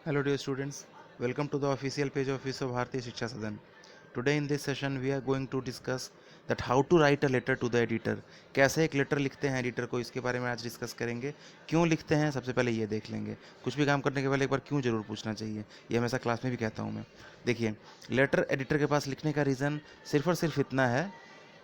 Hello dear students, welcome to the official page of Office of Bharatiya Shiksha Sadan. Today in this session we are going to discuss that how to write a letter to the editor. कैसे एक letter लिखते हैं editor को, इसके बारे में आज discuss करेंगे. क्यों लिखते हैं सबसे पहले ये देख लेंगे. कुछ भी काम करने के पहले एक बार क्यों जरूर पूछना चाहिए, ये हमेशा क्लास में भी कहता हूँ मैं. देखिए, लेटर एडिटर के पास लिखने का रीज़न सिर्फ और सिर्फ इतना है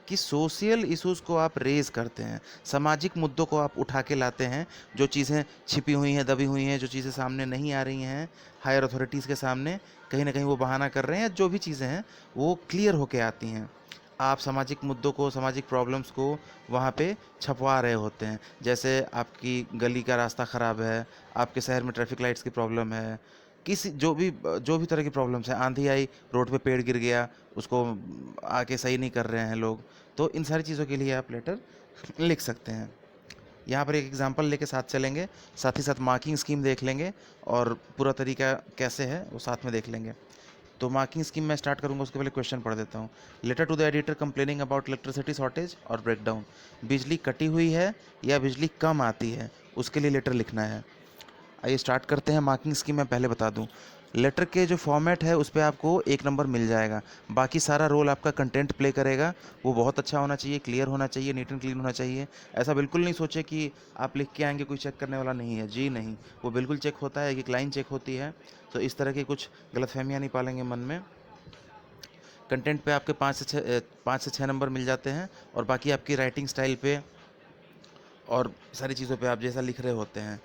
कि सोशल इश्यूज़ को आप रेज़ करते हैं, सामाजिक मुद्दों को आप उठा के लाते हैं. जो चीज़ें छिपी हुई हैं, दबी हुई हैं, जो चीज़ें सामने नहीं आ रही हैं हायर अथॉरिटीज़ के सामने, कहीं ना कहीं वो बहाना कर रहे हैं, जो भी चीज़ें हैं वो क्लियर होके आती हैं. आप सामाजिक मुद्दों को, सामाजिक प्रॉब्लम्स को वहाँ पे छपवा रहे होते हैं. जैसे आपकी गली का रास्ता ख़राब है, आपके शहर में ट्रैफिक लाइट्स की प्रॉब्लम है, किसी जो भी तरह की प्रॉब्लम्स हैं, आंधी आई, रोड पे पेड़ गिर गया, उसको आके सही नहीं कर रहे हैं लोग, तो इन सारी चीज़ों के लिए आप लेटर लिख सकते हैं. यहाँ पर एक एग्जांपल लेके साथ चलेंगे, साथ ही साथ मार्किंग स्कीम देख लेंगे और पूरा तरीका कैसे है वो साथ में देख लेंगे. तो मार्किंग स्कीम मैं स्टार्ट करूँगा, उसके पहले क्वेश्चन पढ़ देता हूँ. Letter to the editor complaining about electricity shortage और ब्रेकडाउन. बिजली कटी हुई है या बिजली कम आती है, उसके लिए लेटर लिखना है. आइए स्टार्ट करते हैं. मार्किंग स्कीम मैं पहले बता दूं. लेटर के जो फॉर्मेट है उस पर आपको 1 नंबर मिल जाएगा. बाकी सारा रोल आपका कंटेंट प्ले करेगा. वो बहुत अच्छा होना चाहिए, क्लियर होना चाहिए, नीट एंड क्लीन होना चाहिए. ऐसा बिल्कुल नहीं सोचे कि आप लिख के आएंगे, कोई चेक करने वाला नहीं है. जी नहीं, वो बिल्कुल चेक होता है, एक लाइन चेक होती है. तो इस तरह की कुछ गलतफहमियाँ नहीं पालेंगे मन में. कंटेंट पे आपके 5 से 6 नंबर मिल जाते हैं, और बाकी आपकी राइटिंग स्टाइल पे और सारी चीज़ों पे आप जैसा लिख रहे होते हैं.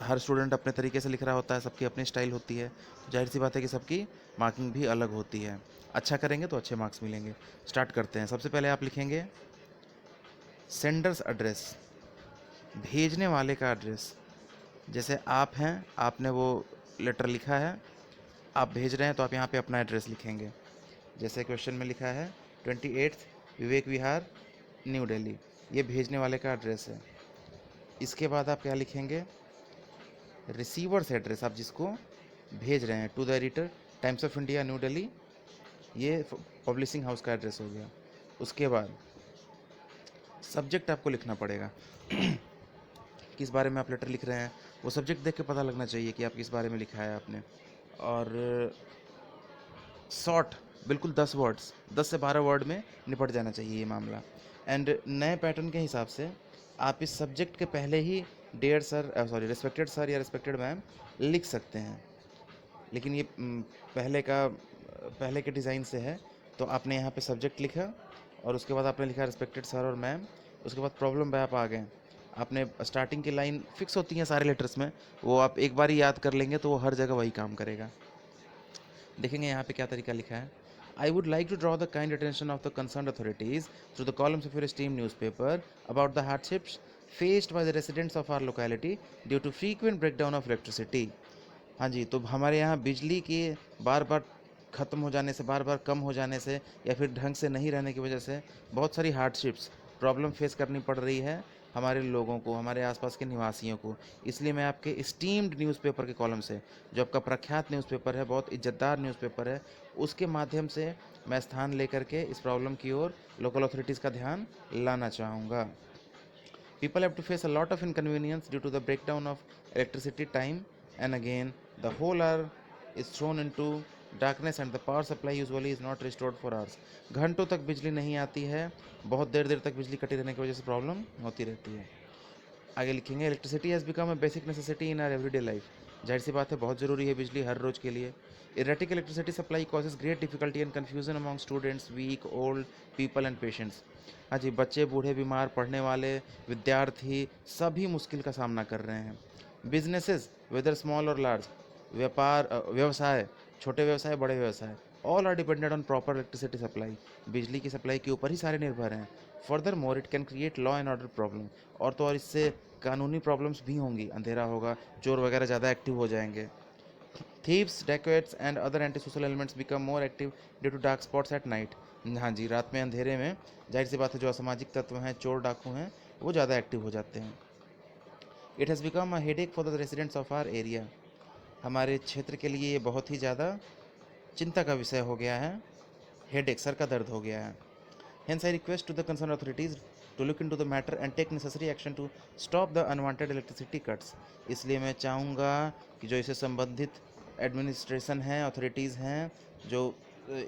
हर स्टूडेंट अपने तरीके से लिख रहा होता है, सबकी अपनी स्टाइल होती है, तो जाहिर सी बात है कि सबकी मार्किंग भी अलग होती है. अच्छा करेंगे तो अच्छे मार्क्स मिलेंगे. स्टार्ट करते हैं. सबसे पहले आप लिखेंगे सेंडर्स एड्रेस, भेजने वाले का एड्रेस. जैसे आप हैं, आपने वो लेटर लिखा है, आप भेज रहे हैं, तो आप यहाँ पे अपना एड्रेस लिखेंगे. जैसे क्वेश्चन में लिखा है 28 विवेक विहार, न्यू दिल्ली. ये भेजने वाले का एड्रेस है. इसके बाद आप क्या लिखेंगे, रिसीवर्स एड्रेस, आप जिसको भेज रहे हैं. To the editor, Times of India, New Delhi. ये पब्लिशिंग हाउस का एड्रेस हो गया. उसके बाद सब्जेक्ट आपको लिखना पड़ेगा. किस बारे में आप लेटर लिख रहे हैं वो सब्जेक्ट देख के पता लगना चाहिए कि आप किस बारे में लिखा है आपने. और शॉर्ट, बिल्कुल 10 वर्ड्स, 10 से 12 वर्ड में निपट जाना चाहिए ये मामला. एंड नए पैटर्न के हिसाब से आप इस सब्जेक्ट के पहले ही dear sir, sorry, respected sir या रिस्पेक्टेड मैम लिख सकते हैं. लेकिन ये पहले के डिज़ाइन से है. तो आपने यहाँ पे सब्जेक्ट लिखा, और उसके बाद आपने लिखा रिस्पेक्टेड सर और मैम. उसके बाद प्रॉब्लम पे आप आ गए. आपने स्टार्टिंग की लाइन फिक्स होती हैं सारे लेटर्स में, वो आप एक बार ही याद कर लेंगे तो वो हर जगह वही काम करेगा. देखेंगे यहाँ पे क्या तरीका लिखा है. I would like to draw the kind attention of the concern authorities through the columns of your esteem newspaper about the hardships faced by the residents of our locality due to frequent breakdown of electricity. हाँ जी, तो हमारे यहाँ बिजली की बार बार ख़त्म हो जाने से, बार बार कम हो जाने से, या फिर ढंग से नहीं रहने की वजह से बहुत सारी हार्डशिप्स, प्रॉब्लम फेस करनी पड़ रही है हमारे लोगों को, हमारे आसपास के निवासियों को. इसलिए मैं आपके स्टीम्ड न्यूज़पेपर के कॉलम से, जो आपका प्रख्यात न्यूज़पेपर है, बहुत इज्जतदार न्यूज़पेपर है, उसके माध्यम से मैं स्थान लेकर के इस प्रॉब्लम की ओर लोकल अथॉरिटीज़ का ध्यान लाना चाहूँगा. People have to face a lot of inconvenience due to the breakdown of electricity time and again. The whole hour is thrown into darkness and the power supply usually is not restored for hours. घंटों तक बिजली नहीं आती है, बहुत देर देर तक बिजली कटी रहने की वजह से प्रॉब्लम होती रहती है. आगे लिखेंगे electricity has become a basic necessity in are everyday life. जाहिर सी बात है, बहुत ज़रूरी है बिजली हर रोज़ के लिए. Erratic electricity supply causes great difficulty and confusion among students, weak, old people and patients. हाँ जी, बच्चे, बूढ़े, बीमार, पढ़ने वाले, विद्यार्थी, सभी मुश्किल का सामना कर रहे हैं. बिजनेसेस, वेदर स्मॉल और लार्ज, व्यवसाय, छोटे व्यवसाय, बड़े व्यवसाय, all are dependent on proper electricity supply. बिजली की सप्लाई के ऊपर ही सारे निर्भर हैं. Furthermore it can create law and order problem. और तो और इससे कानूनी प्रॉब्लम्स भी होंगी. अंधेरा होगा, चोर वगैरह ज़्यादा एक्टिव हो जाएंगे. Thieves, dacoits and other anti social elements become more active due to dark spots at night. हाँ जी, रात में अंधेरे में जाहिर सी बात है जो असामाजिक तत्व हैं, चोर डाकू हैं, वो ज़्यादा एक्टिव हो जाते हैं. It has become a headache for the residents of our area. हमारे क्षेत्र के लिए ये बहुत ही ज़्यादा चिंता का विषय हो गया है. हेडेक, सर का दर्द हो गया है. Hence, I request to the concerned authorities to look into the matter and take necessary action to stop the unwanted electricity cuts. इसलिए मैं चाहूँगा कि जो इससे संबंधित एडमिनिस्ट्रेशन हैं, अथॉरिटीज़ हैं, जो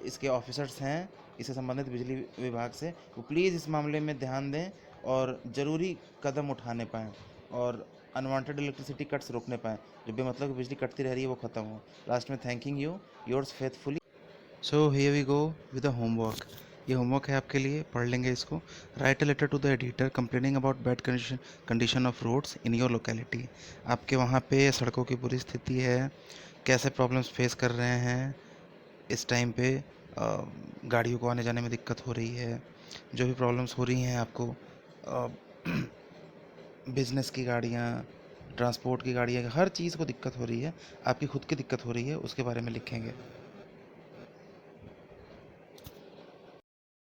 इसके ऑफिसर्स हैं, इससे संबंधित बिजली विभाग से, वो प्लीज़ इस मामले में ध्यान दें और ज़रूरी कदम उठाने पाएँ और अनवांटेड इलेक्ट्रिसिटी कट्स रोकने पाएँ। जो बेमतलब की बिजली कटती रह रही है वो ख़त्म हो। लास्ट में thanking you, yours faithfully. So here we go with the homework. ये होमवर्क है आपके लिए, पढ़ लेंगे इसको। Write a letter to the editor complaining about bad condition of roads in your locality. आपके वहाँ पे सड़कों की बुरी स्थिति है, कैसे प्रॉब्लम्स फेस कर रहे हैं इस टाइम पे, गाड़ियों को आने जाने में दिक्कत हो रही है, जो भी प्रॉब्लम्स हो रही हैं आपको, बिजनेस की गाड़ियाँ, ट्रांसपोर्ट की गाड़ियाँ, हर चीज़ को दिक्कत हो रही है, आपकी खुद की दिक्कत हो रही है, उसके बारे में लिखेंगे।